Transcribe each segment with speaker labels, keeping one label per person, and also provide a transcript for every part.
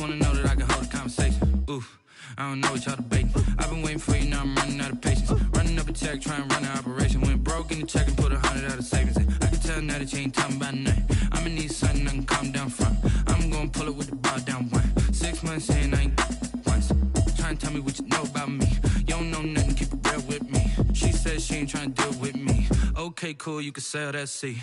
Speaker 1: wanna know that I can hold a conversation. Oof, I don't know what y'all debating. I've been waiting for you, now I'm running out of patience. Running up a check, trying to run an operation. Went broke in the check and put 100 out of savings in. I can tell now that you ain't talking about nothing. I'ma need something I can calm down from. I'm gonna pull it with the bar down one. 6 months in, I ain't once. Trying to tell me what you know about me. You don't know nothing, keep it real with me. She said she ain't trying to deal with me. Okay, cool, you can sell that seat.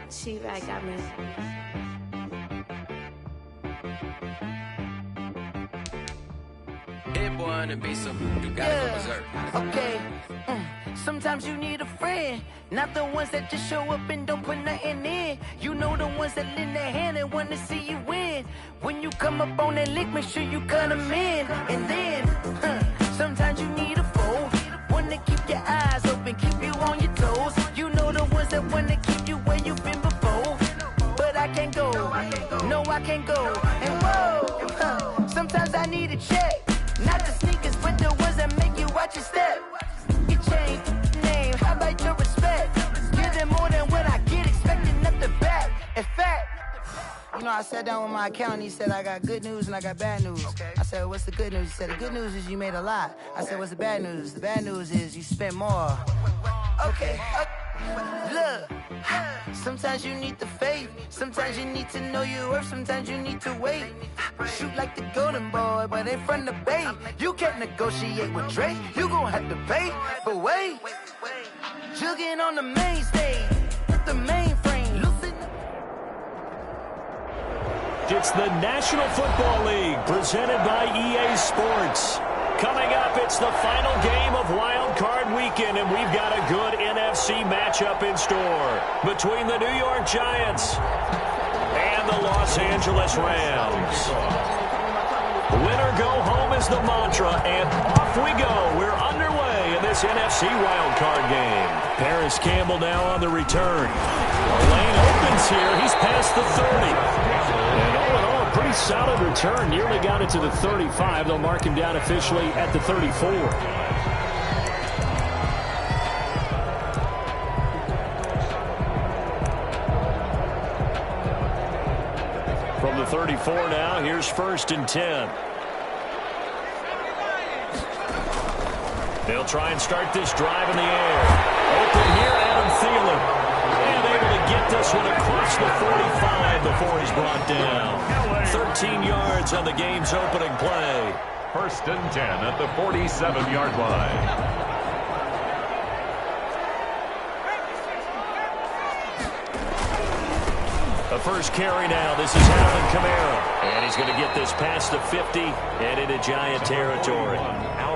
Speaker 2: She right got me.
Speaker 3: Hit boy on the beat, so you gotta go berserk.
Speaker 4: Okay. Sometimes you need a friend, not the ones that just show up and don't put nothing in. You know the ones that lend their hand and want to see you win. When you come up on that lick, make sure you cut them in. And then, sometimes you need a foe, one to keep your eyes open, keep you on your toes. You know the ones that want to keep you where you've been before. But I can't go, no I can't go. And whoa, sometimes I need a check. Not the sneakers, but the ones that make you watch your step. You change name, how about your respect? Give them more than what I get, expecting nothing back. In fact, you know, I sat down with my accountant, he said I got good news and I got bad news. I said, what's the good news? He said, the good news is you made a lot. I said, what's the bad news? The bad news is you spent more. Okay, look, sometimes you need the faith, sometimes you need to know your worth, sometimes you need to wait. Shoot like the golden boy, but in front of the bay. You can't negotiate with Drake, you gon' have to pay. But wait, jugging on the main stage, the mainframe, loosen.
Speaker 5: It's the National Football League, presented by EA Sports. Coming up, it's the final game of Wild Card Weekend, and we've got a good NFC matchup in store between the New York Giants and the Los Angeles Rams. Win or go home is the mantra, and off we go. We're underway in this NFC Wild Card game. Paris Campbell now on the return. The lane opens here. He's past the 30. And all in all, a pretty solid return. Nearly got it to the 35. They'll mark him down officially at the 34. From the 34 now, here's 1st and 10. They'll try and start this drive in the air. Open here, Adam Thielen. And able to get this one across the 45 before he's brought down. 13 yards on the game's opening play.
Speaker 6: 1st and 10 at the 47-yard line.
Speaker 5: The first carry now. This is Alvin Kamara. And he's going to get this past the 50 and into Giant territory.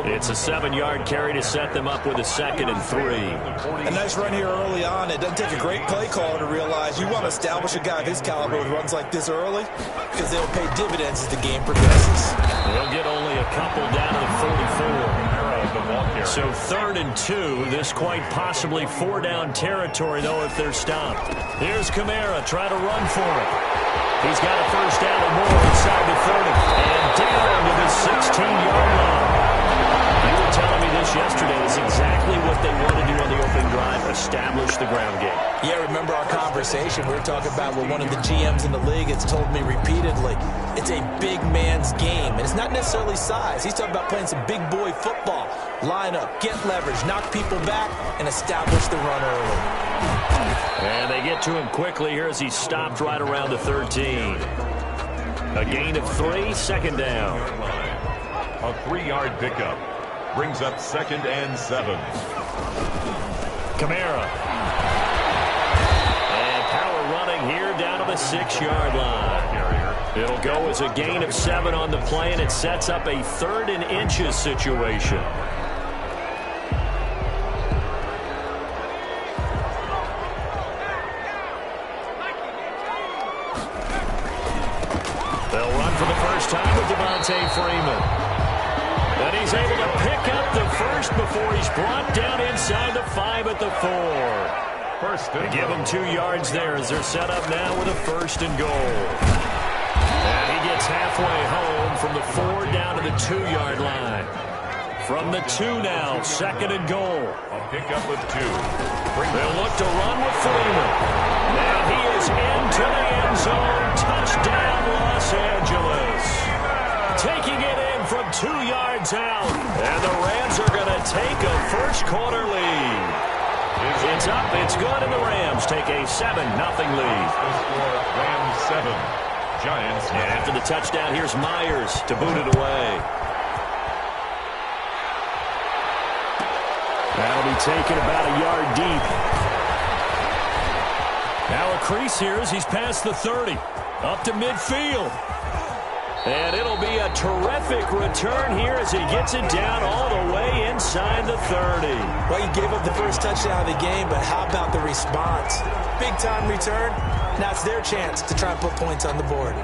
Speaker 5: It's a 7-yard carry to set them up with a 2nd and 3.
Speaker 7: A nice run here early on. It doesn't take a great play caller to realize you want to establish a guy of his caliber who runs like this early because they'll pay dividends as the game progresses.
Speaker 5: They'll get only a couple down to the 44. So 3rd and 2. This quite possibly 4-down territory, though, if they're stopped. Here's Kamara. Try to run for it. He's got a 1st down and more inside the 30. And down to the 16-yard line. You were telling me this yesterday. It's exactly what they want to do on the opening drive, establish the ground game.
Speaker 7: Yeah, remember our conversation. We were talking about what one of the GMs in the league has told me repeatedly. It's a big man's game, and it's not necessarily size. He's talking about playing some big boy football. Line up, get leverage, knock people back, and establish the run early.
Speaker 5: And they get to him quickly here as he's stopped right around the 13. A gain of 3, 2nd down.
Speaker 6: A 3-yard pickup brings up 2nd and 7.
Speaker 5: Kamara. And power running here down to the 6-yard line. It'll go as a gain of 7 on the play, and it sets up a 3rd and inches situation. They'll run for the first time with Devontae Freeman. And he's able to pick up the first before he's brought down inside the 5 at the 4.
Speaker 6: First and
Speaker 5: they give him 2 yards there as they're set up now with a 1st and goal. And he gets from the 4 down to the 2-yard line. From the 2 now, 2nd and goal.
Speaker 6: A pickup of 2.
Speaker 5: They'll look to run with Freeman. Now he is into the end zone. Touchdown, Los Angeles. Taking it in from 2 yards out. And the Rams are going to take a first-quarter lead. It's up, it's good, and the Rams take a 7-0 lead.
Speaker 6: Rams 7, Giants 9.
Speaker 5: And after the touchdown, here's Myers to boot it away. That'll be taken about a yard deep. Now a crease here as he's past the 30. Up to midfield. And it'll be a terrific return here as he gets it down all the way inside the 30.
Speaker 7: Well, you gave up the first touchdown of the game, but how about the response? Big-time return. Now it's their chance to try and put points on the board.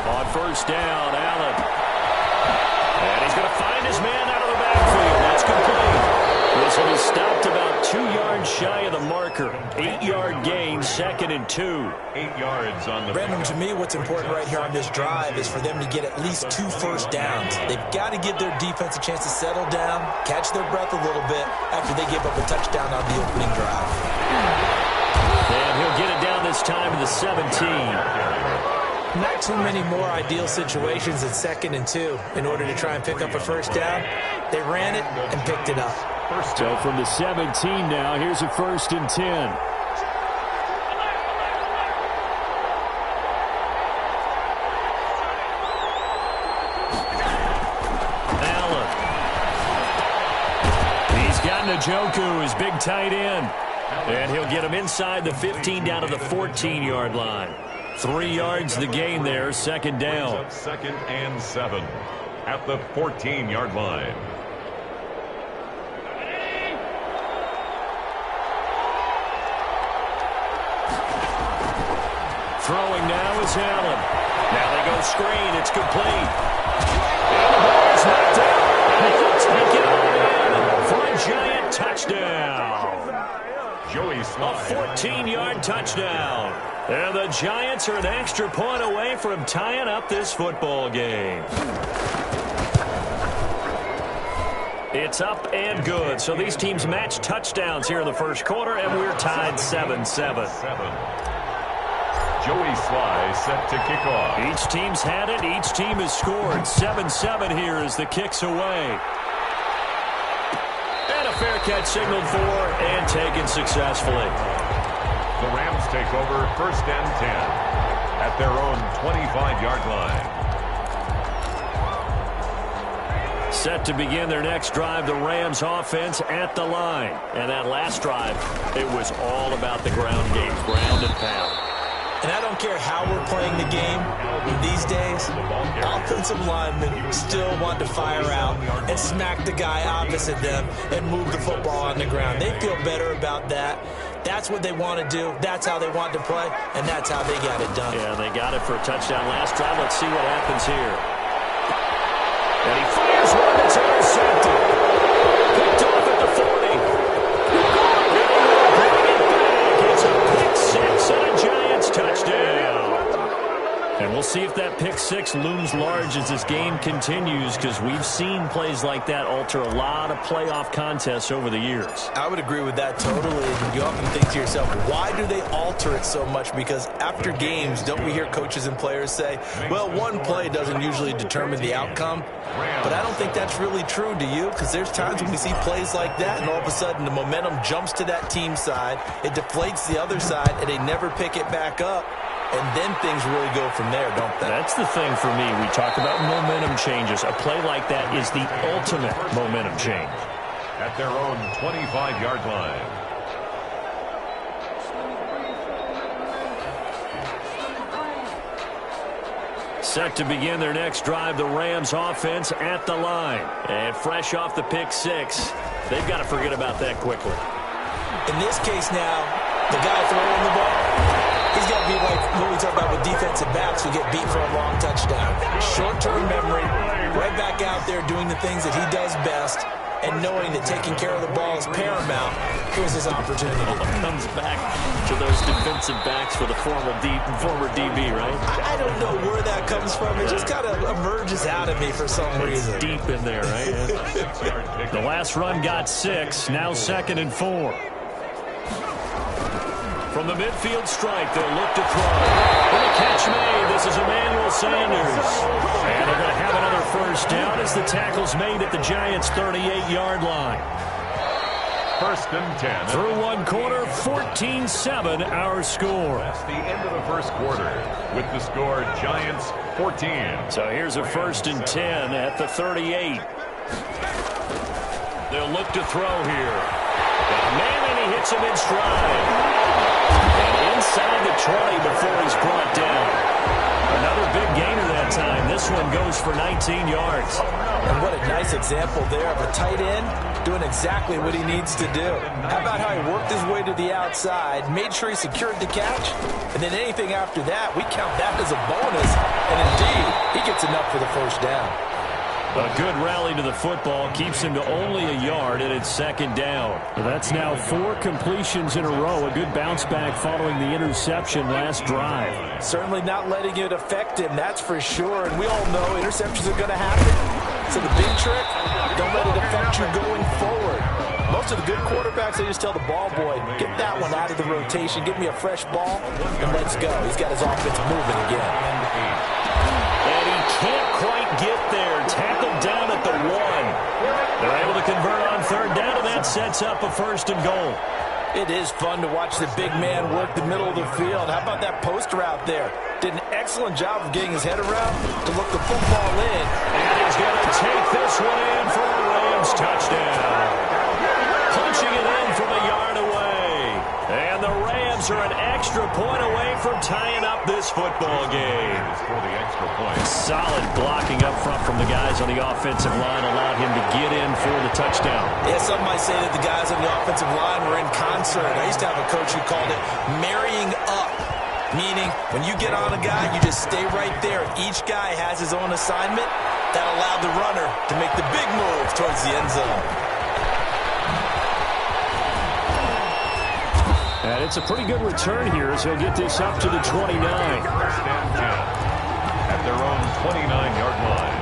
Speaker 5: On first down, Allen. And he's going to find his man out of the backfield. That's complete. This will be stopped about 2 yards shy of the marker. 8-yard gain, 2nd and 2.
Speaker 6: 8 yards on the...
Speaker 7: Brandon, to me, what's important right here on this drive is for them to get at least 2 first downs. They've got to give their defense a chance to settle down, catch their breath a little bit after they give up a touchdown on the opening drive.
Speaker 5: And he'll get it down this time to the 17.
Speaker 7: Not too many more ideal situations at 2nd and 2 in order to try and pick up a first down. They ran it and picked it up.
Speaker 5: So from the 17 now, here's a 1st and 10. Allen. He's got Njoku, his big tight end. And he'll get him inside the 15 down to the 14-yard line. 3 yards the gain there, 2nd down.
Speaker 6: 2nd and 7 at the 14-yard line.
Speaker 5: Throwing now is Allen. Now they go screen. It's complete. And the ball is knocked out. And they'll take it all in for a Giant touchdown.
Speaker 6: Joey Sly.
Speaker 5: A 14-yard touchdown. And the Giants are an extra point away from tying up this football game. It's up and good. So these teams match touchdowns here in the first quarter, and we're tied 7-7.
Speaker 6: Joey Sly set to kick off.
Speaker 5: Each team's had it. Each team has scored. 7-7 here as the kick's away. And a fair catch signaled for and taken successfully.
Speaker 6: The Rams take over 1st and 10 at their own 25-yard line.
Speaker 5: Set to begin their next drive, the Rams offense at the line. And that last drive, it was all about the ground game, ground and pound.
Speaker 7: And I don't care how we're playing the game these days, offensive linemen still want to fire out and smack the guy opposite them and move the football on the ground. They feel better about that. That's what they want to do. That's how they want to play, and that's how they got it done.
Speaker 5: Yeah, they got it for a touchdown last drive. Let's see what happens here. And he fires one that's intercepted. Picked off at the 40. Bring it back. It's a pick 6 and a Giants touchdown. And we'll see if that pick 6 looms large as this game continues, because we've seen plays like that alter a lot of playoff contests over the years.
Speaker 7: I would agree with that totally. You often think to yourself, why do they alter it so much? Because after games, don't we hear coaches and players say, well, one play doesn't usually determine the outcome? But I don't think that's really true, do you? Because there's times when we see plays like that, and all of a sudden the momentum jumps to that team side, it deflates the other side, and they never pick it back up. And then things really go from there, don't they?
Speaker 5: That's the thing for me. We talk about momentum changes. A play like that is the ultimate momentum change.
Speaker 6: At their own 25-yard line.
Speaker 5: Set to begin their next drive, the Rams offense at the line. And fresh off the pick 6, they've got to forget about that quickly.
Speaker 7: In this case now, the guy throwing the ball, he's got to be like what we talk about with defensive backs who get beat for a long touchdown. Short-term memory, right back out there doing the things that he does best, and knowing that taking care of the ball is paramount, here's his opportunity.
Speaker 5: Comes back to those defensive backs for the former DB, right?
Speaker 7: I don't know where that comes from. It just kind of emerges out of me for some reason.
Speaker 5: Deep in there, right? The last run got 6. Now 2nd and 4. From the midfield stripe, they'll look to throw. And the catch made. This is Emmanuel Sanders. And they're going to have another first down as the tackle's made at the Giants' 38-yard line.
Speaker 6: 1st and 10.
Speaker 5: Through one quarter, 14-7 our score.
Speaker 6: That's the end of the first quarter with the score Giants 14.
Speaker 5: So here's a 1st and 10 at the 38. They'll look to throw here. Man, and he hits him in stride. And inside the 20 before he's brought down. Another big gainer that time. This one goes for 19 yards.
Speaker 7: And what a nice example there of a tight end doing exactly what he needs to do. How about how he worked his way to the outside, made sure he secured the catch, and then anything after that, we count that as a bonus. And indeed, he gets enough for the first down.
Speaker 5: A good rally to the football keeps him to only a yard, and it's 2nd down. That's now 4 completions in a row. A good bounce back following the interception last drive.
Speaker 7: Certainly not letting it affect him, that's for sure. And we all know interceptions are going to happen. So the big trick, don't let it affect you going forward. Most of the good quarterbacks, they just tell the ball boy, get that one out of the rotation, give me a fresh ball, and let's go. He's got his offense moving again.
Speaker 5: And he can't quite get there. Tackled down at the 1. They're able to convert on 3rd down, and that sets up a 1st and goal.
Speaker 7: It is fun to watch the big man work the middle of the field. How about that post route there? Did an excellent job of getting his head around to look the football in.
Speaker 5: And he's going to take this one in for a Rams touchdown. Punching it in from a yard away. And the Rams are an extra point away from tying up this football game.
Speaker 6: For the extra point.
Speaker 5: Solid blocking up front from the guys on the offensive line allowed him to get in for the touchdown.
Speaker 7: Yeah, some might say that the guys on the offensive line were in concert. I used to have a coach who called it marrying up, meaning when you get on a guy, you just stay right there. Each guy has his own assignment. That allowed the runner to make the big move towards the end zone.
Speaker 5: And it's a pretty good return here as he'll get this up to the 29.
Speaker 6: 1st and 10 at their own 29-yard line.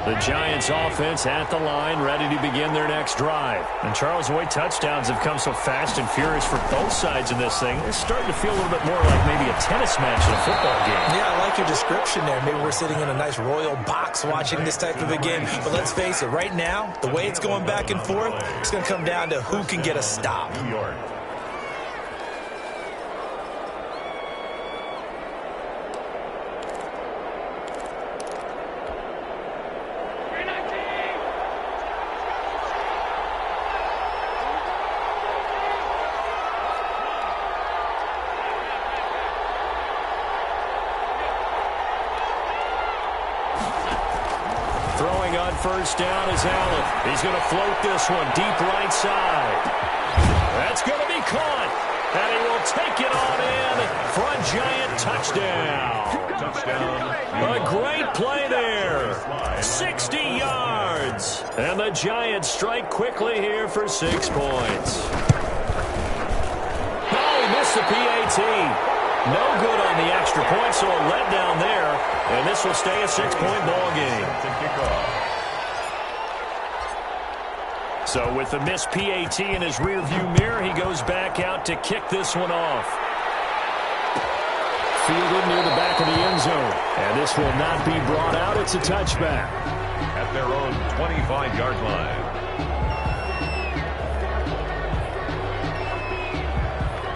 Speaker 5: The Giants offense at the line, ready to begin their next drive. And Charles, the way touchdowns have come so fast and furious for both sides in this thing, it's starting to feel a little bit more like maybe a tennis match than a football game.
Speaker 7: Yeah, I like your description there. Maybe we're sitting in a nice royal box watching this type of a game. But let's face it, right now, the way it's going back and forth, it's going to come down to who can get a stop.
Speaker 6: New York.
Speaker 5: Throwing on 1st down is Allen. He's going to float this one deep right side. That's going to be caught. And he will take it on in for a Giant touchdown. A great play there. 60 yards. And the Giants strike quickly here for 6 points. Oh, he missed the PAT. No good on the extra point, so a letdown there. And this will stay a 6-point ball game. So with the missed PAT in his rearview mirror, he goes back out to kick this one off. Fielded near the back of the end zone. And this will not be brought out. It's a touchback.
Speaker 6: At their own 25-yard line.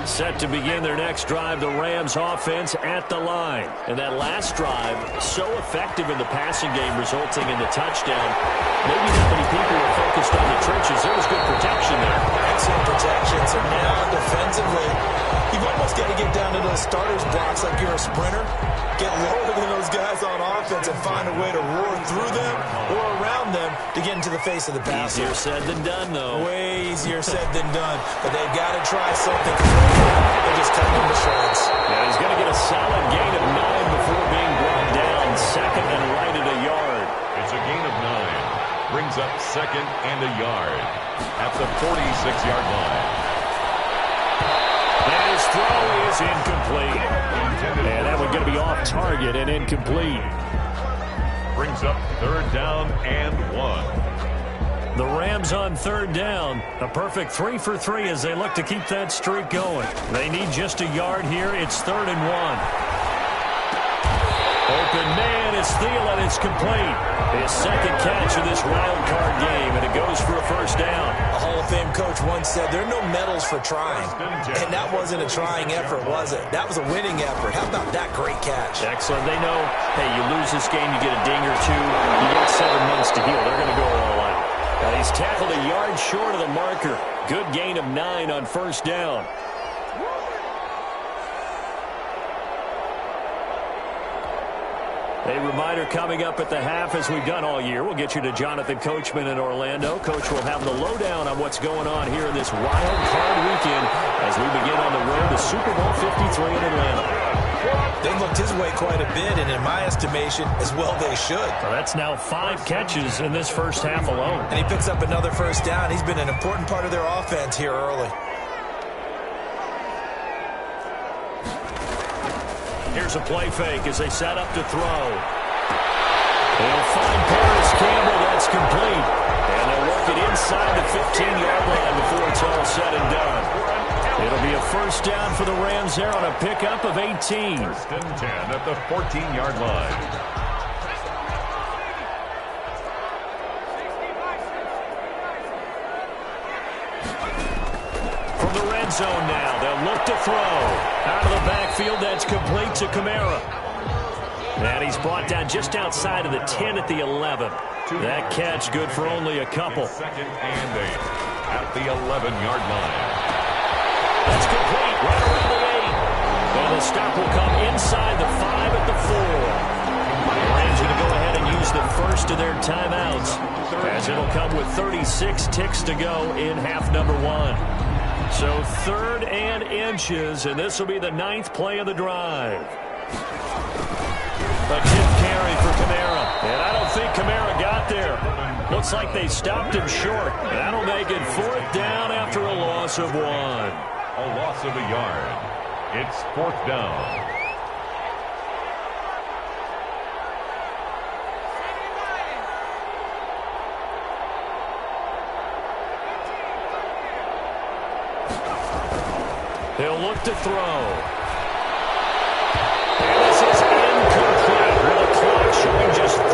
Speaker 5: Set to begin their next drive, the Rams offense at the line. And that last drive, so effective in the passing game, resulting in the touchdown. Maybe not many people were focused on the trenches. There was good protection there.
Speaker 7: Excellent protection. So now defensively, you've almost got to get down to those starters blocks like you're a sprinter. Get lower than those guys on offense and find a way to roar through them or around them to get into the face of the passer.
Speaker 5: Easier said than done, though.
Speaker 7: Way easier said than done. But they've got to try something. They just cut them in the shoulder.
Speaker 5: throw is incomplete. And that one's going to be off target and incomplete.
Speaker 6: Brings up 3rd down and 1.
Speaker 5: The Rams on 3rd down. A perfect 3 for 3 as they look to keep that streak going. They need just a yard here. It's 3rd and 1. Open man, it's Thielen. It's complete. His 2nd catch of this wild card game, and it goes for a 1st down.
Speaker 7: A Hall of Fame coach once said, there are no medals for trying. And that wasn't a trying effort, was it? That was a winning effort. How about that great catch?
Speaker 5: Excellent. They know, hey, you lose this game, you get a ding or two. You got 7 months to heal. They're going to go all out. Now he's tackled a yard short of the marker. Good gain of 9 on 1st down. A reminder coming up at the half, as we've done all year. We'll get you to Jonathan Coachman in Orlando. Coach will have the lowdown on what's going on here in this wild card weekend as we begin on the road to Super Bowl 53 in Atlanta.
Speaker 7: They looked his way quite a bit, and in my estimation, as well they should.
Speaker 5: Well, that's now 5 catches in this first half alone.
Speaker 7: And he picks up another 1st down. He's been an important part of their offense here early.
Speaker 5: Here's a play fake as they set up to throw. They'll find Paris Campbell. That's complete. And they'll work it inside the 15-yard line before it's all said and done. It'll be a 1st down for the Rams there on a pickup of 18.
Speaker 6: 1st and 10 at the 14-yard line.
Speaker 5: Zone now. They'll look to throw. Out of the backfield, that's complete to Kamara. And he's brought down just outside of the 10 at the 11. That catch good for only a couple.
Speaker 6: 2nd and 8 at the 11-yard line.
Speaker 5: That's complete right around the 8. And the stop will come inside the 5 at the 4. The Rams going to go ahead and use the first of their timeouts, as it'll come with 36 ticks to go in half number 1. So 3rd and inches, and this will be the 9th play of the drive. A tip carry for Kamara, and I don't think Kamara got there. Looks like they stopped him short. That'll make it 4th down after a loss of 1.
Speaker 6: A loss of a yard. It's 4th down.
Speaker 5: He'll look to throw. And this is incomplete with the clock showing just 3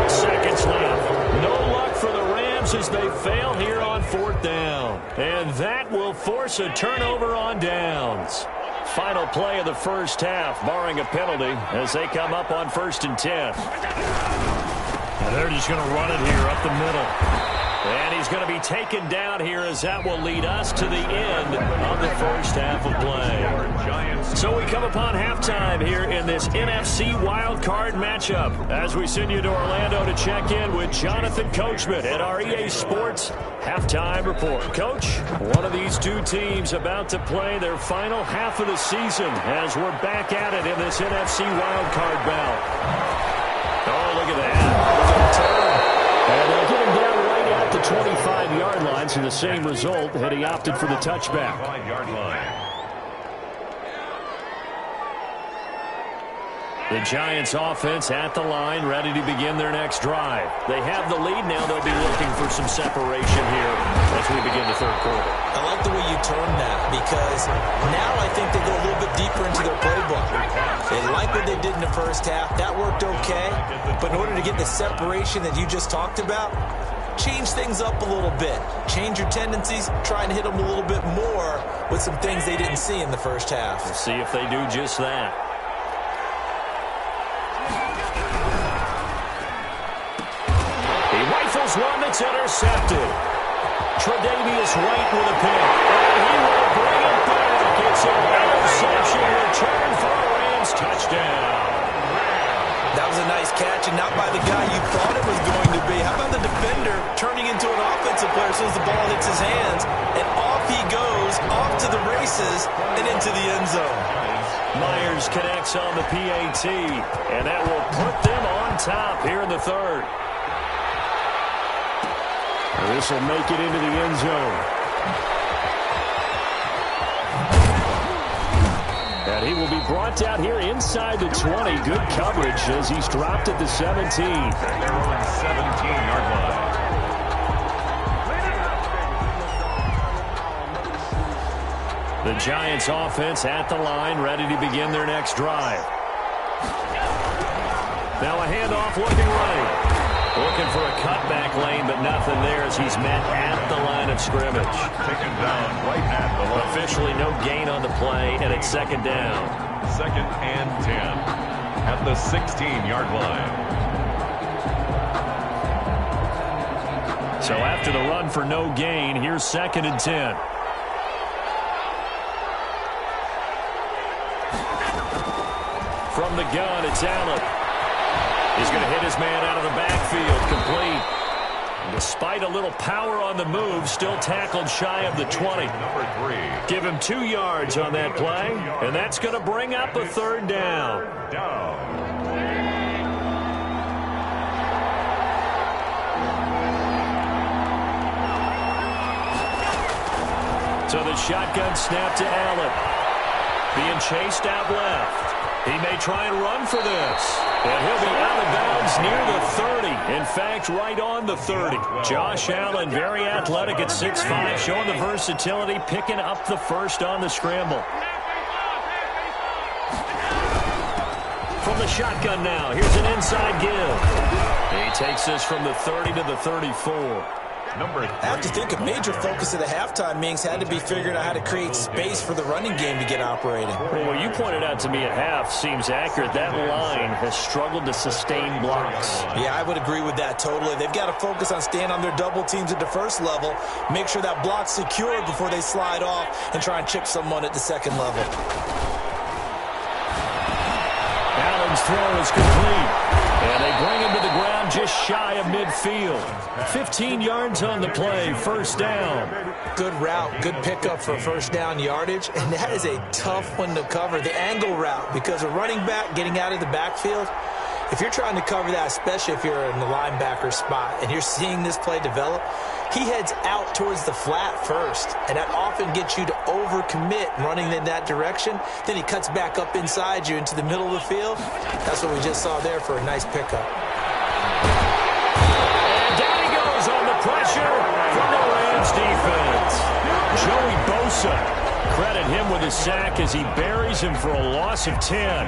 Speaker 5: seconds left. No luck for the Rams as they fail here on 4th down. And that will force a turnover on downs. Final play of the first half, barring a penalty, as they come up on 1st and 10. And they're just going to run it here up the middle. And he's going to be taken down here as that will lead us to the end of the first half of play. So we come upon halftime here in this NFC wildcard matchup as we send you to Orlando to check in with Jonathan Coachman at our EA Sports Halftime Report. Coach, one of these two teams about to play their final half of the season as we're back at it in this NFC wildcard bout. Oh, look at that. Look at the turn. And they'll get him down right at the 25-yard line, so the same result had he opted for the touchback.
Speaker 6: 5-yard line.
Speaker 5: The Giants offense at the line, ready to begin their next drive. They have the lead now. They'll be looking for some separation here as we begin the 3rd quarter.
Speaker 7: I like the way you term that, because now I think they go a little bit deeper into their playbook. They like what they did in the first half. That worked okay. But in order to get the separation that you just talked about, change things up a little bit. Change your tendencies, try and hit them a little bit more with some things they didn't see in the first half.
Speaker 5: We'll see if they do just that. He rifles one that's intercepted. Tre'Davious White with a pick. And he will bring it back. It's an interception return for a Rams touchdown.
Speaker 7: That was a nice catch, and not by the guy you thought it was going to be. How about the defender turning into an offensive player as soon as the ball hits his hands, and off he goes, off to the races, and into the end zone.
Speaker 5: Myers connects on the PAT, and that will put them on top here in the 3rd. This will make it into the end zone. And he will be brought down here inside the 20. Good coverage as he's dropped at the 17.
Speaker 6: Their own 17-yard line.
Speaker 5: The Giants offense at the line, ready to begin their next drive. Now a handoff looking right. Looking for a cutback lane, but nothing there as he's met at the line of scrimmage.
Speaker 6: Taken down right at the line.
Speaker 5: Officially no gain on the play, and it's second down.
Speaker 6: 2nd and 10 at the 16-yard line.
Speaker 5: So after the run for no gain, here's 2nd and 10. From the gun, it's Allen. He's going to hit his man out of the backfield, complete. Despite a little power on the move, still tackled shy of the 20.
Speaker 6: Number 3.
Speaker 5: Give him 2 yards on that play, and that's going to bring up a third down. So the shotgun snap to Allen. Being chased out left. He may try and run for this. And he'll be out of bounds near the 30. In fact, right on the 30. Josh Allen, very athletic at 6'5", showing the versatility, picking up the first on the scramble. From the shotgun now, here's an inside give. He takes this from the 30 to the 34.
Speaker 6: Number 3.
Speaker 7: I have to think a major focus of the halftime meetings had to be figuring out how to create space for the running game to get operating.
Speaker 5: Well, what you pointed out to me at half seems accurate. That line has struggled to sustain blocks.
Speaker 7: Yeah, I would agree with that totally. They've got to focus on staying on their double teams at the first level, make sure that block's secure before they slide off and try and chip someone at the second level.
Speaker 5: Allen's throw is complete. And they bring him to the ground just shy of midfield. 15 yards on the play, first down.
Speaker 7: Good route, good pickup for first down yardage, and that is a tough one to cover, the angle route, because a running back getting out of the backfield, if you're trying to cover that, especially if you're in the linebacker spot and you're seeing this play develop, he heads out towards the flat first, and that often gets you to overcommit running in that direction. Then he cuts back up inside you into the middle of the field. That's what we just saw there for a nice pickup.
Speaker 5: And down he goes on the pressure from the Rams defense. Joey Bosa, credit him with a sack as he buries him for a loss of 10.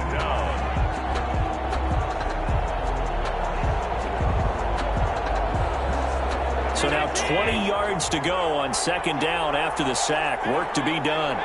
Speaker 5: So now 20 yards to go on second down after the sack. Work to be done.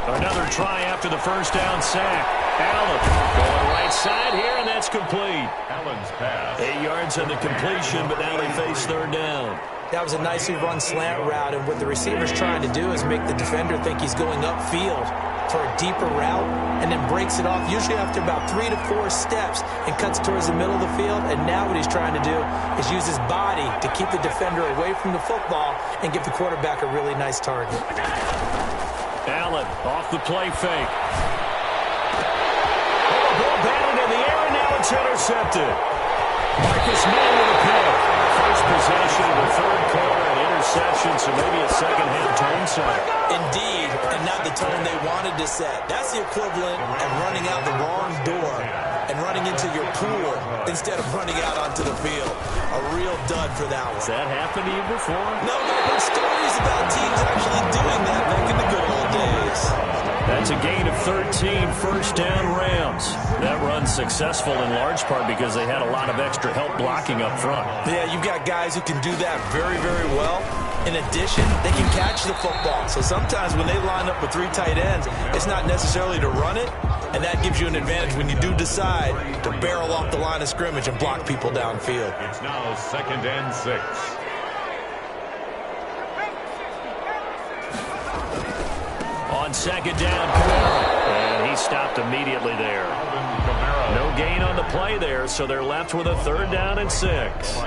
Speaker 5: Another try after the first down sack. Allen going right side here, and that's complete.
Speaker 6: Allen's pass.
Speaker 5: 8 yards on the completion, but now they face third down.
Speaker 7: That was a nicely run slant route, and what the receiver's trying to do is make the defender think he's going upfield for a deeper route, and then breaks it off, usually after about 3 to 4 steps, and cuts towards the middle of the field. And now what he's trying to do is use his body to keep the defender away from the football and give the quarterback a really nice target.
Speaker 5: Allen off the play fake. Oh, the ball batted in the air, and now it's intercepted. Marcus May with a pick. First possession of the third quarter, an interception, so maybe a second-half tone set.
Speaker 7: Indeed, and not the tone they wanted to set. That's the equivalent of running out the wrong door and running into your pool instead of running out onto the field. A real dud for that one.
Speaker 5: Has that happened to you before?
Speaker 7: No, but I've heard stories about teams actually doing that back in the good old days.
Speaker 5: That's a gain of 13, first down Rams. That run's successful in large part because they had a lot of extra help blocking up front.
Speaker 7: Yeah, you've got guys who can do that very, very well. In addition, they can catch the football. So sometimes when they line up with 3 tight ends, it's not necessarily to run it, and that gives you an advantage when you do decide to barrel off the line of scrimmage and block people downfield.
Speaker 6: It's now 2nd and 6.
Speaker 5: On second down, Kamara. And he stopped immediately there. No gain on the play there, so they're left with a third down and 6.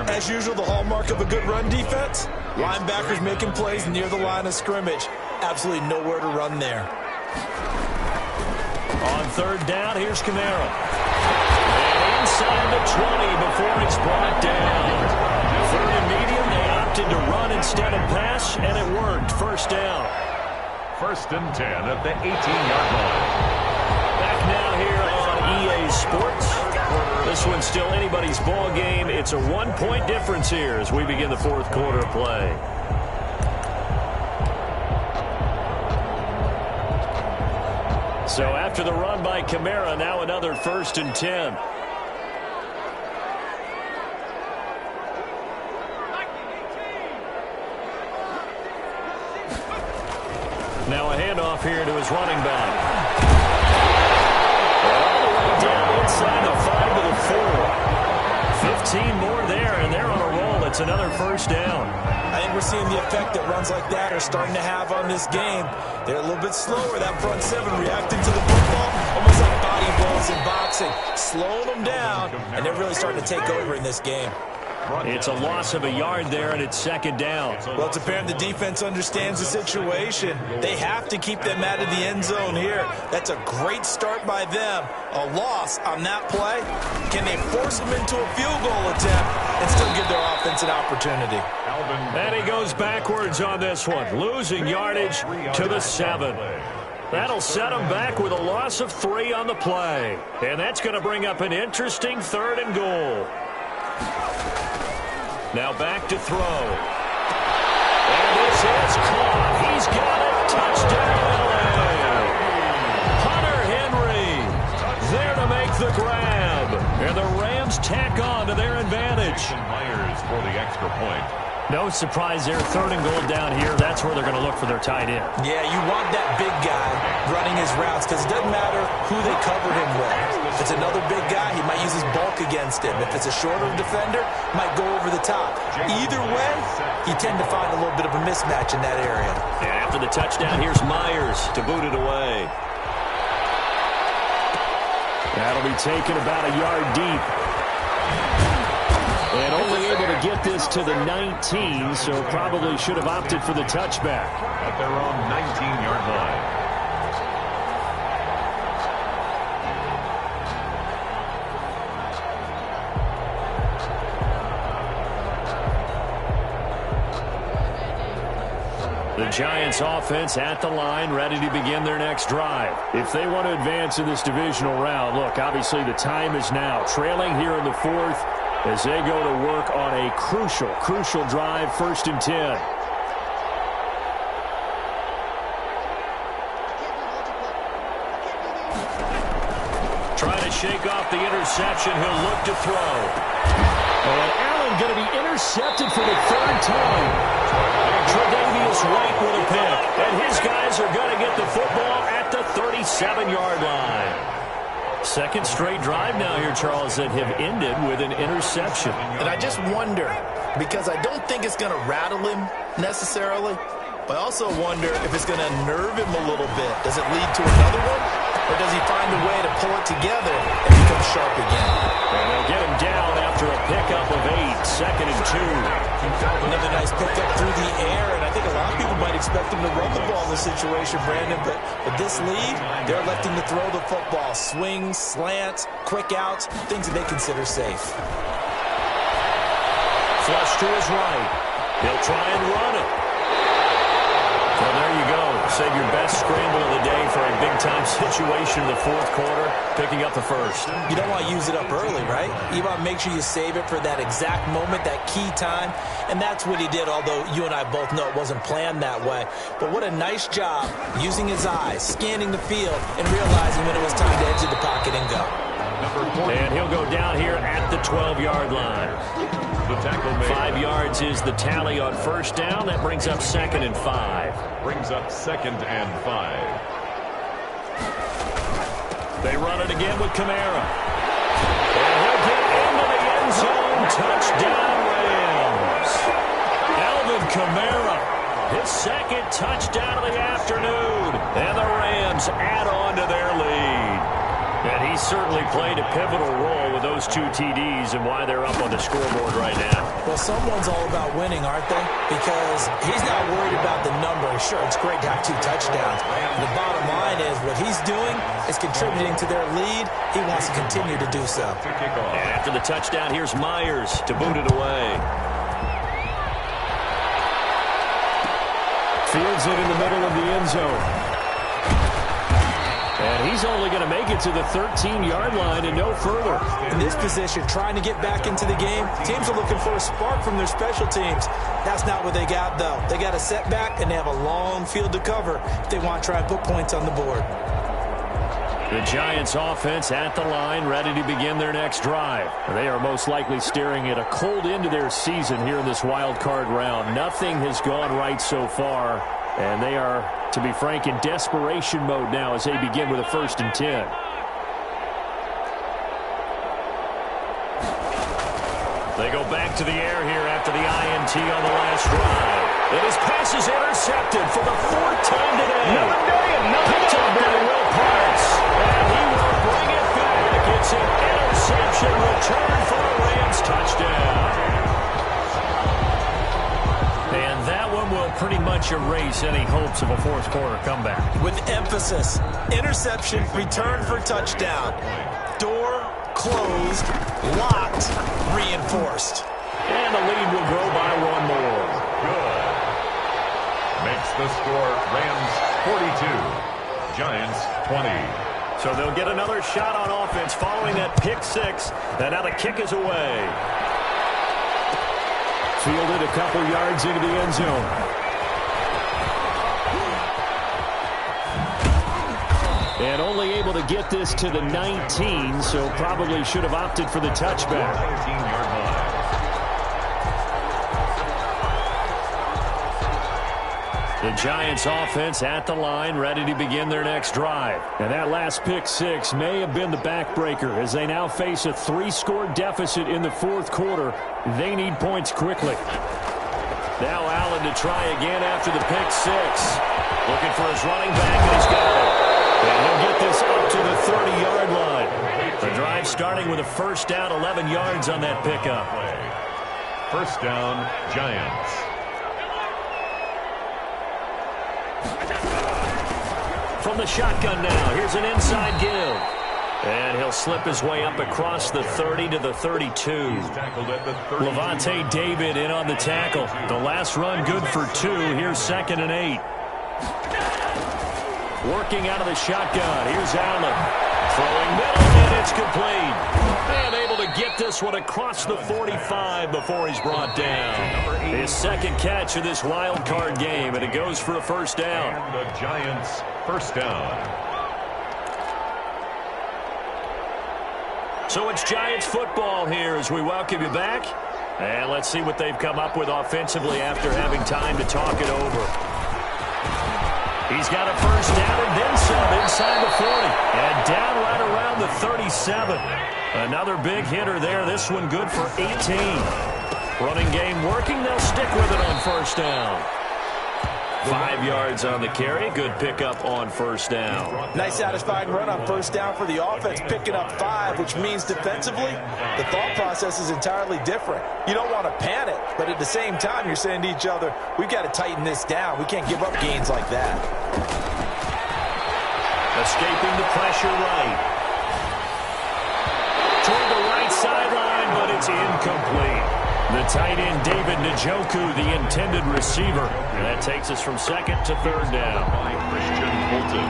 Speaker 7: As usual, the hallmark of a good run defense, linebackers making plays near the line of scrimmage. Absolutely nowhere to run there.
Speaker 5: On third down, here's Kamara. And inside the 20 before it's brought down. Third and medium, they opted to run instead of pass, and it worked. First down.
Speaker 6: First and 10 at the 18-yard line.
Speaker 5: Back now here on EA Sports. This one's still anybody's ball game. It's a 1-point difference here as we begin the fourth quarter of play. So after the run by Kamara, now another first and 10. Now a handoff here to his running back. All the way down inside the 5 to the 4. 15 more there, and they're on a roll. It's another first down.
Speaker 7: I think we're seeing the effect that runs like that are starting to have on this game. They're a little bit slower, that front seven, reacting to the football, almost like body blows in boxing, slowing them down, and they're really starting to take over in this game.
Speaker 5: It's a loss of a yard there, and it's second down.
Speaker 7: Well, it's apparent the defense understands the situation. They have to keep them out of the end zone here. That's a great start by them. A loss on that play. Can they force them into a field goal attempt and still give their offense an opportunity?
Speaker 5: And he goes backwards on this one, losing yardage to the 7. That'll set him back with a loss of 3 on the play. And that's going to bring up an interesting 3rd and goal. Now back to throw. And this is caught. He's got it. Touchdown, LA. Hunter Henry there to make the grab. And the Rams tack on to their advantage.
Speaker 6: Myers for the extra point.
Speaker 5: No surprise there. 3rd and goal down here. That's where they're going to look for their tight end.
Speaker 7: Yeah, you want that big guy running his routes because it doesn't matter who they cover him with. If it's another big guy, he might use his bulk against him. If it's a shorter defender, might go over the top. Either way, you tend to find a little bit of a mismatch in that area.
Speaker 5: And after the touchdown, here's Myers to boot it away. That'll be taken about a yard deep. And only able to get this to the 19, so probably should have opted for the touchback.
Speaker 6: At their own 19-yard line.
Speaker 5: The Giants offense at the line, ready to begin their next drive. If they want to advance in this divisional round, look, obviously the time is now. Trailing here in the 4th as they go to work on a crucial drive, 1st and 10. Trying to shake off the interception. He'll look to throw. And Allen going to be intercepted for the 3rd time. Tre'Davious White with a pick. And his guys are going to get the football at the 37-yard line. Second straight drive now here, Charles, that have ended with an interception.
Speaker 7: And I just wonder, because I don't think it's going to rattle him necessarily, but I also wonder if it's going to nerve him a little bit. Does it lead to another one? Or does he find a way to pull it together and become sharp again?
Speaker 5: And they'll get him down after a pickup of 8, 2nd and 2.
Speaker 7: Another nice pickup through the air, and I think a lot of people might expect him to run the ball in this situation, Brandon, but with this lead, they're electing to throw the football. Swings, slants, quick outs, things that they consider safe.
Speaker 5: Flush to his right. He'll try and run it. Well, there you go. Save your best scramble of the day for a big-time situation in the 4th quarter, picking up the 1st.
Speaker 7: You don't want to use it up early, right? You want to make sure you save it for that exact moment, that key time, and that's what he did, although you and I both know it wasn't planned that way. But what a nice job using his eyes, scanning the field, and realizing when it was time to exit the pocket and go.
Speaker 5: And he'll go down here at the 12-yard line. 5 yards is the tally on 1st down. That brings up 2nd and 5.
Speaker 6: Brings up 2nd and 5.
Speaker 5: They run it again with Kamara. And he'll get into the end zone. Touchdown, Rams. Alvin Kamara, his 2nd touchdown of the afternoon. And the Rams add on to their lead. And he certainly played a pivotal role with those 2 TDs and why they're up on the scoreboard right now.
Speaker 7: Well, someone's all about winning, aren't they? Because he's not worried about the number. Sure, it's great to have 2 touchdowns. The bottom line is what he's doing is contributing to their lead. He wants to continue to do so.
Speaker 5: And after the touchdown, here's Myers to boot it away. Fields it in the middle of the end zone. And he's only going to make it to the 13-yard line and no further.
Speaker 7: In this position, trying to get back into the game, teams are looking for a spark from their special teams. That's not what they got, though. They got a setback, and they have a long field to cover if they want to try and put points on the board.
Speaker 5: The Giants offense at the line, ready to begin their next drive. They are most likely staring at a cold end to their season here in this wild card round. Nothing has gone right so far, and they are, to be frank, in desperation mode now as they begin with a 1st and 10. They go back to the air here after the INT on the last drive. And his pass is intercepted for the 4th time today. Picked up by Will Parks. And he will bring it back. It's an interception return for a Rams touchdown. And that one will pretty much erase any hopes of a 4th quarter comeback.
Speaker 7: With emphasis, interception, return for touchdown. Door closed, locked, reinforced.
Speaker 5: And the lead will grow by 1 more.
Speaker 6: Good. Makes the score Rams 42, Giants 20.
Speaker 5: So they'll get another shot on offense following that pick 6. And now the kick is away. Fielded a couple yards into the end zone. And only able to get this to the 19, so probably should have opted for the touchback.
Speaker 6: 19-yard line.
Speaker 5: The Giants offense at the line, ready to begin their next drive. And that last pick 6 may have been the backbreaker as they now face a 3-score deficit in the 4th quarter. They need points quickly. Now Allen to try again after the pick 6. Looking for his running back, and he's got it. And he'll get this up to the 30-yard line. The drive starting with a 1st down, 11 yards on that pickup.
Speaker 6: 1st down, Giants.
Speaker 5: From the shotgun now, here's an inside give. And he'll slip his way up across the 30 to the 32.
Speaker 6: He's tackled at the 30.
Speaker 5: Levante David in on the tackle. The last run good for 2. Here's 2nd and 8. Working out of the shotgun. Here's Allen. Throwing middle, and it's complete. And able to get this one across the 45 before he's brought down. His 2nd catch of this wild card game, and it goes for a 1st down.
Speaker 6: And the Giants' 1st down.
Speaker 5: So it's Giants football here as we welcome you back. And let's see what they've come up with offensively after having time to talk it over. He's got a 1st down and then some inside the 40. And down right around the 37. Another big hitter there. This one good for 18. Running game working. They'll stick with it on 1st down. 5 yards on the carry. Good pickup on 1st down.
Speaker 7: Nice satisfying run on 1st down for the offense, picking up 5, which means defensively, the thought process is entirely different. You don't want to panic, but at the same time, you're saying to each other, we've got to tighten this down. We can't give up gains like that.
Speaker 5: Escaping the pressure right. Toward the right sideline, but it's incomplete. The tight end, David Njoku, the intended receiver. And that takes us from 2nd to 3rd down.
Speaker 6: By Christian Fulton.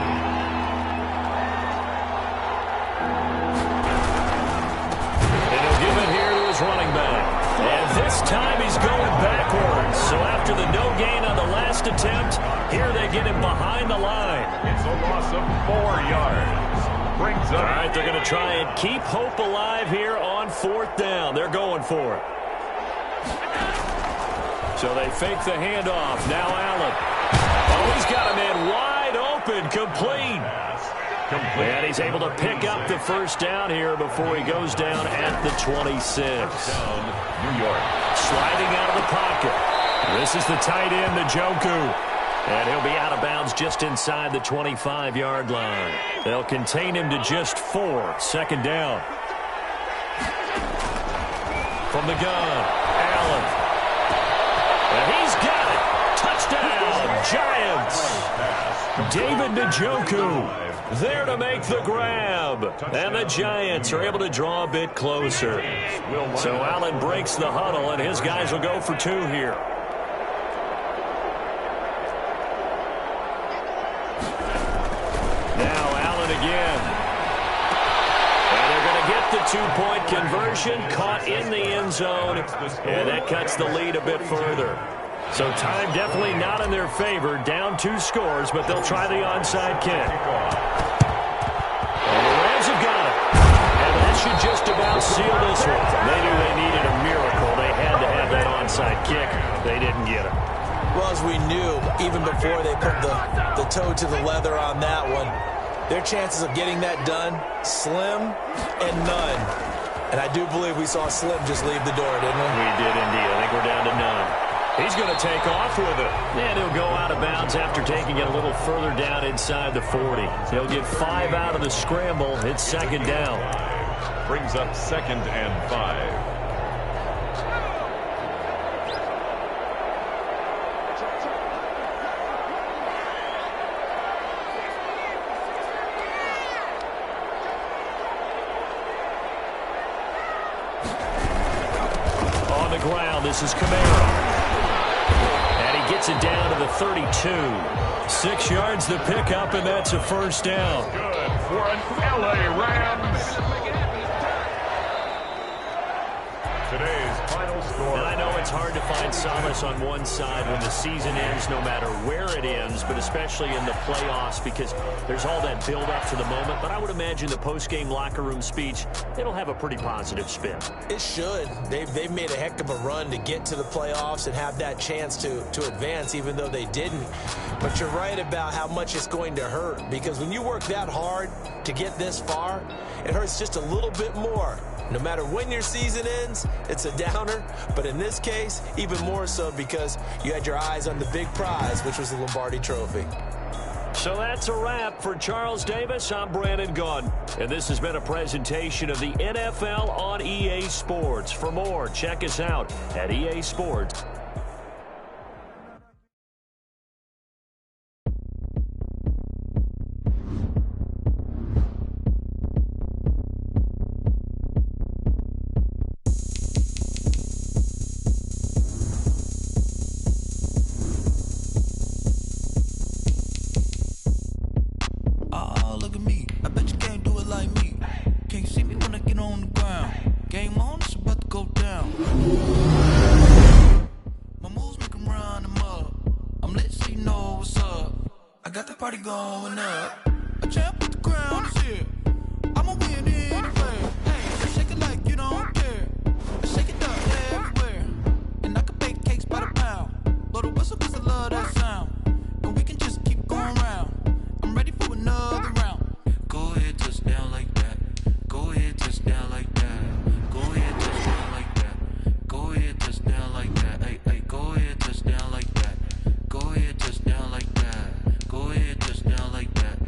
Speaker 5: And he'll give it here to his running back. And this time he's going backwards. So after the no gain on the last attempt, here they get him behind the line.
Speaker 6: It's a loss of 4 yards. Brings up.
Speaker 5: All right, they're going to try and keep hope alive here on 4th down. They're going for it. So they fake the handoff. Now Allen. Oh, he's got him in wide open. Complete. And he's able to pick up the 1st down here before he goes down at the 26.
Speaker 6: Down, New York.
Speaker 5: Sliding out of the pocket. This is the tight end, Njoku. And he'll be out of bounds just inside the 25-yard line. They'll contain him to just 4. Second down. From the gun, Allen. And he's got it. Touchdown, Giants. David Njoku there to make the grab. And the Giants are able to draw a bit closer. So Allen breaks the huddle, and his guys will go for 2 here. Now Allen again. And they're going to get the 2-point conversion, caught in the end zone, and that cuts the lead a bit further. So time definitely not in their favor. Down 2 scores, but they'll try the onside kick. And the Rams have got it. And that should just about seal this one. They knew they needed a miracle. They had to have that onside kick. They didn't get it.
Speaker 7: Well, as we knew, even before they put the toe to the leather on that one, their chances of getting that done, slim and none. And I do believe we saw Slim just leave the door, didn't we?
Speaker 5: We did indeed. I think we're down to none. He's going to take off with it. And he'll go out of bounds after taking it a little further down inside the 40. He'll get 5 out of the scramble. It's second down.
Speaker 6: Brings up 2nd and 5.
Speaker 5: On the ground, this is Kamara. And he gets it down to the 32. 6 yards to pick up, and that's a first down.
Speaker 6: Good for an LA Rams. Today's final score.
Speaker 5: And I know it's hard to find solace on one side when the season ends, no matter where it ends, but especially in the playoffs, because there's all that build-up to the moment. But I would imagine the post-game locker room speech, it'll have a pretty positive spin.
Speaker 7: It should. They've made a heck of a run to get to the playoffs and have that chance to advance, even though they didn't. But you're right about how much it's going to hurt, because when you work that hard to get this far, it hurts just a little bit more. No matter when your season ends, it's a downer. But in this case, even more so because you had your eyes on the big prize, which was the Lombardi Trophy.
Speaker 5: So that's a wrap for Charles Davis. I'm Brandon Gunn. And this has been a presentation of the NFL on EA Sports. For more, check us out at EA Sports.
Speaker 8: Going up, a champ with the crown is here. I'ma win anyway. Hey, shake it like you don't care. Shake it up everywhere. And I can bake cakes by the pound. Blow the whistle 'cause I love that sound. And we can just keep going round. I'm ready for another round. Go ahead, touchdown like that. Go ahead, touchdown like that. Go ahead, touchdown like that. Go ahead, touchdown like that. Hey, hey, go ahead, touchdown like that. Go ahead, touchdown like that. Go ahead, touchdown like that.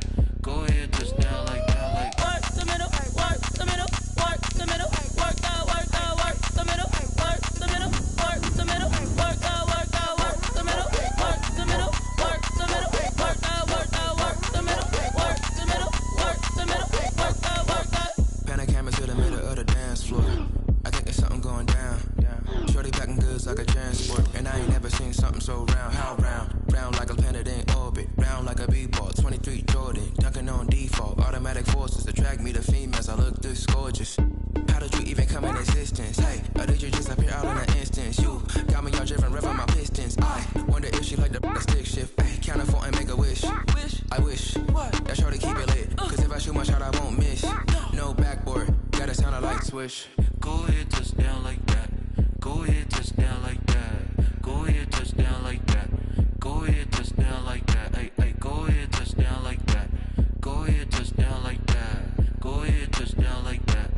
Speaker 8: Go ahead, touchdown like that. Like work the middle, work the middle, work the middle, work out, work out, work the middle, work the middle, work the middle, work out, work out, work the middle, work the middle, work the middle, work out, work out, work the middle, work the middle, work the middle, work out, work out.
Speaker 9: Panic camera to the middle of the dance floor. I think there's something going down. Shorty packing goods like a transport, and I ain't never seen something so round. How round? Round like a planet in orbit, round like a b-ball. 23 Jordan, dunking on default. Automatic forces attract me to females. I look this gorgeous. How did you even come in existence? Hey, or did you just appear out in an instance? You got me all driven, revving my pistons. I wonder if she like the stick shift. Hey, count to 4 and make a wish. I wish that shorty keep it lit, 'cause if I shoot my shot, I won't miss. No backboard, gotta sound a light swish.
Speaker 8: Go ahead, touchdown like that. Go ahead, touchdown like that. Go ahead, touchdown like that. Go ahead, touchdown like that. Hey, hey, go ahead, touchdown like that. Go ahead, touchdown like that. Go ahead, touchdown like that.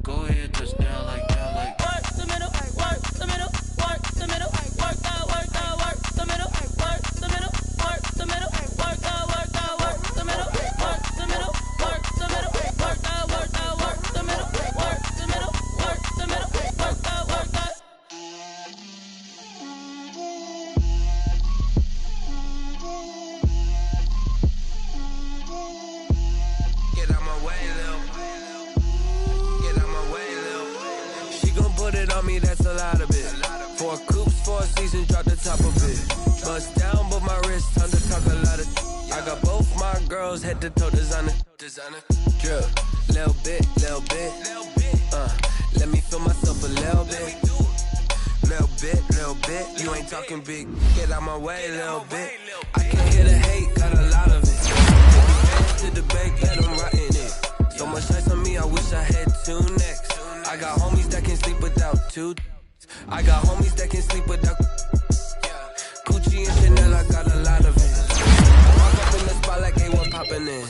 Speaker 8: Go ahead, touchdown like that. Like work the middle, work the middle, work the middle, work out, work out, work the middle, work the middle, work
Speaker 10: put it on me, that's a lot of it. 4 coops, 4 seasons, drop the top of it. Bust down, but my wrist, time to talk a lot of. I got both my girls, head to toe designer. Drip, little bit. Let me feel myself a little bit. Little bit. You ain't talking big, get out my way, little bit. I can hear the hate, got a lot of it. To the bank, let them rot in it. So much ice on me, I wish I had 2 necks. I got homies that can sleep without 2. I got homies that can sleep without Gucci and Chanel, I got a lot of it. Walk up in the spot like hey, what poppin' in.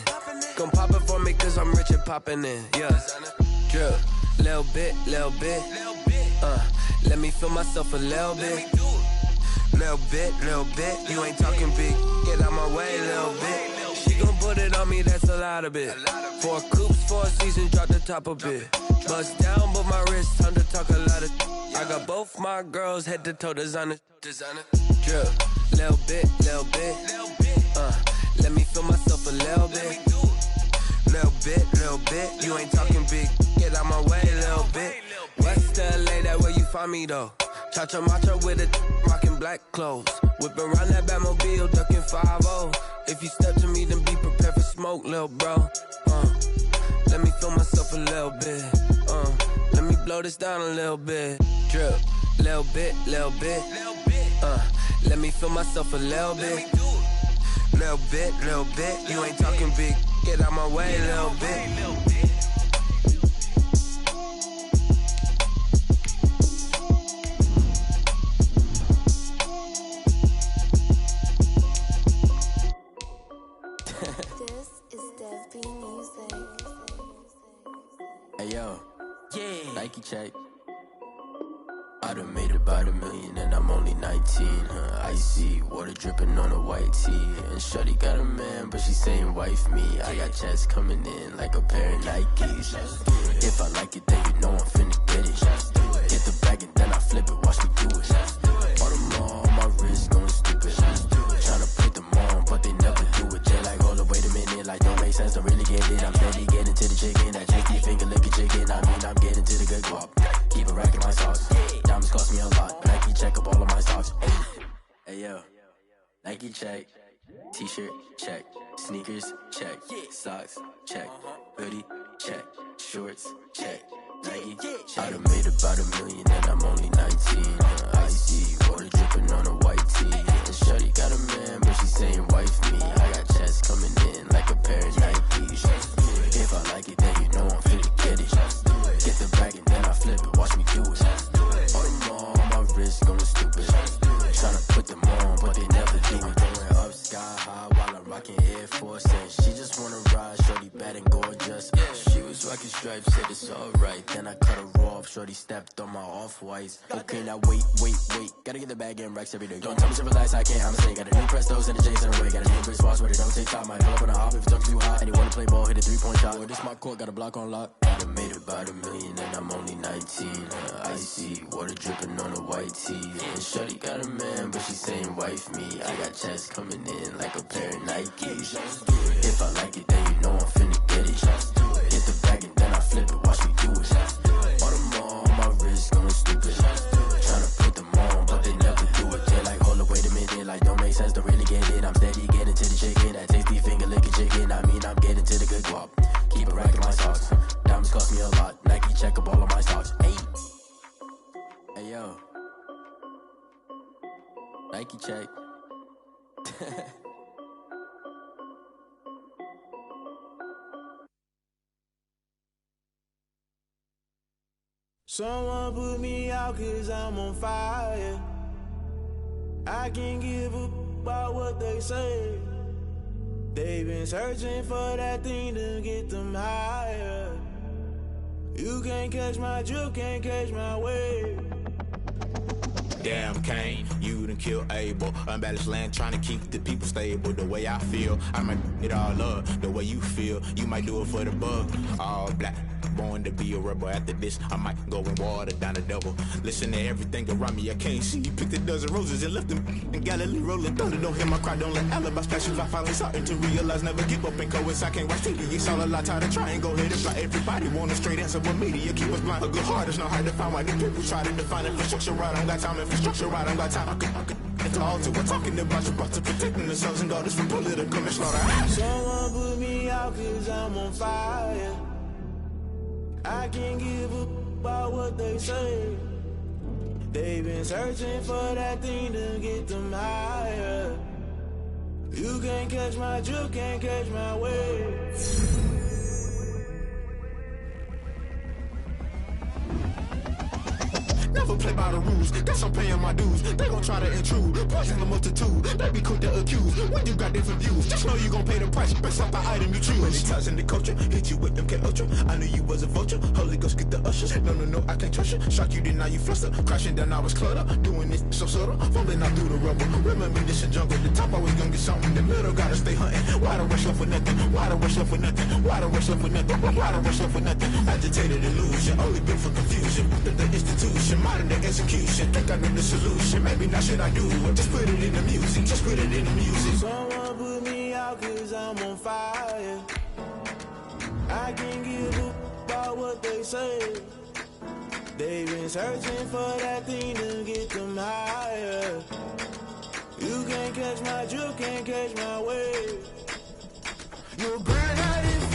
Speaker 10: Gon' pop it for me cause I'm rich and poppin' in. Yeah, drip, little bit. Let me feel myself a little bit. Little bit. You ain't talking big, get out my way, little bit. She gon' put it on me, that's a lot of it. 4 coops, 4 seasons, drop the top a bit. Bust down, but my wrist, time to talk a lot of. I got both my girls, head to toe designer. Drip, little bit. Let me feel myself a little bit. Little bit. You ain't talking big, get out my way, little bit. West LA, that where you find me though. Cha-cha matcha with it, rockin' black clothes. Whip around that Batmobile, ducking 5-0. If you step to me, then be prepared for smoke, lil' bro. Let me feel myself a little bit. Let me blow this down a little bit. Drip, little bit. Let me feel myself a little bit. Little bit. You ain't talking big, get out my way, little bit.
Speaker 9: Hey yo, yeah. Nike check. I done made about $1 million and I'm only 19. Icy water dripping on a white tee. And shorty got a man, but she saying wife me. I got checks coming in like a pair of Nikes. If I like it, then you know I'm finna get it. Get the bag and then I flip it, watch me do it. All them on my wrist going stupid. Tryna put them on, but they never do it. They like, hold up, wait a minute, like don't make sense, don't really get it. I'm steady getting to the chicken, that chicky finger licking chicken. I mean, I'm getting to the good guap. Keep a rack in my socks. Diamonds cost me a lot. Nike check up all of my socks. Hey yo, Nike check. T-shirt check. Sneakers check. Socks check. Hoodie check. Shorts check. Nike I done made about $1 million and I'm only 19. Icy water dripping on a white tee. And shorty got a man, but she saying wife me. I got checks coming in like a pair of Nikes. If I like it, then you know I'm finna get it. Get the bag and then I flip it, watch me do it. All them on my wrist going stupid. Tryna put them on, but they never do it. Going up sky high while I'm rocking Air Force. And she just wanna ride, shorty bad and gorgeous. She was rocking stripes, said it's alright. Then I cut her off, shorty stepped on my off-whites. Okay, now wait. Gotta get the bag and racks every day. Don't tell me to relax, I can't, I'ma say. Got a new Prestos and a J's in a way. Got a new Chris Foss, but it don't take time. I pull up on a hop if it's talking too hot. And you wanna play ball, hit a 3-point shot. Or this my court, got a block on lock. I done made about $1 million and I'm only 19. Icy water dripping on a white tee. And shorty got a man, but she saying wife me. I got checks coming in like a pair of Nikes. If I like it, then you know I'm finna get it. Get the bag and then I flip it, watch me do it. All them on my wrist going stupid. Tryna put them on, but they never do it. They like, hold up, wait a minute, like don't make sense, don't really get it. I'm steady getting to the chicken, that tasty finger licking chicken. I mean, I'm getting to the good guap. Keep a rack in my socks. Diamonds cost me a lot. Nike check up all of my stocks. Hey yo, Nike check.
Speaker 11: Someone put me out cause I'm on fire. I can't give a about what they say. They've been searching for that thing to get them higher. You can't catch my drift, can't catch my wave.
Speaker 12: Damn Kane, you done killed Abel. Unbalanced land, trying to keep the people stable. The way I feel, I might it all up. The way you feel, you might do it for the bug. All black, born to be a rebel. After this, I might go and water down the devil. Listen to everything around me, I can't see. Picked a dozen roses and left them in Galilee rolling thunder. Don't hear my cry, don't let alibis pass you. I finally starting to realize, never give up and coincide. I can't watch TV, it's all a lot, tired of trying, go ahead and fly. Everybody want a straight answer, but media keep us blind. A good heart is not hard to find. Why the people try to define infrastructure right? I don't got time, infrastructure right, I don't got time. I could it's all to we're talking about to protecting the sons and daughters from political manslaughter.
Speaker 11: Someone put me out cause I'm on fire. I can't give up about what they say. They've been searching for that thing to get them higher. You can't catch my drift, can't catch my wave.
Speaker 12: Never play by the rules, guess I'm paying my dues. They gon' try to intrude, poison the multitude. They be quick to accuse, when you got different views. Just know you gon' pay the price, based off the item you choose. Many times in the culture, hit you with MK Ultra. I knew you was a vulture, Holy Ghost get the ushers. No, I can't trust you. Shock you, then now you fluster. Crashing down, I was cluttered. Doing this so subtle, falling out through the rubble. Remember this a jungle, the top always gonna get something. The middle gotta stay hunting. Why the rush left for nothing? Why the rush left for nothing? Why the rush left for nothing? Why the rush left for nothing? Agitated illusion, only built for confusion. The institution, modern day execution. Think I know the solution. Maybe not should I do it? Just put it in the music. Just put it in the music.
Speaker 11: Someone put me out cause I'm on fire. I can't give up about what they say. They've been searching for that thing to get them higher. You can't catch my drift, can't catch my wave. You'll burn out in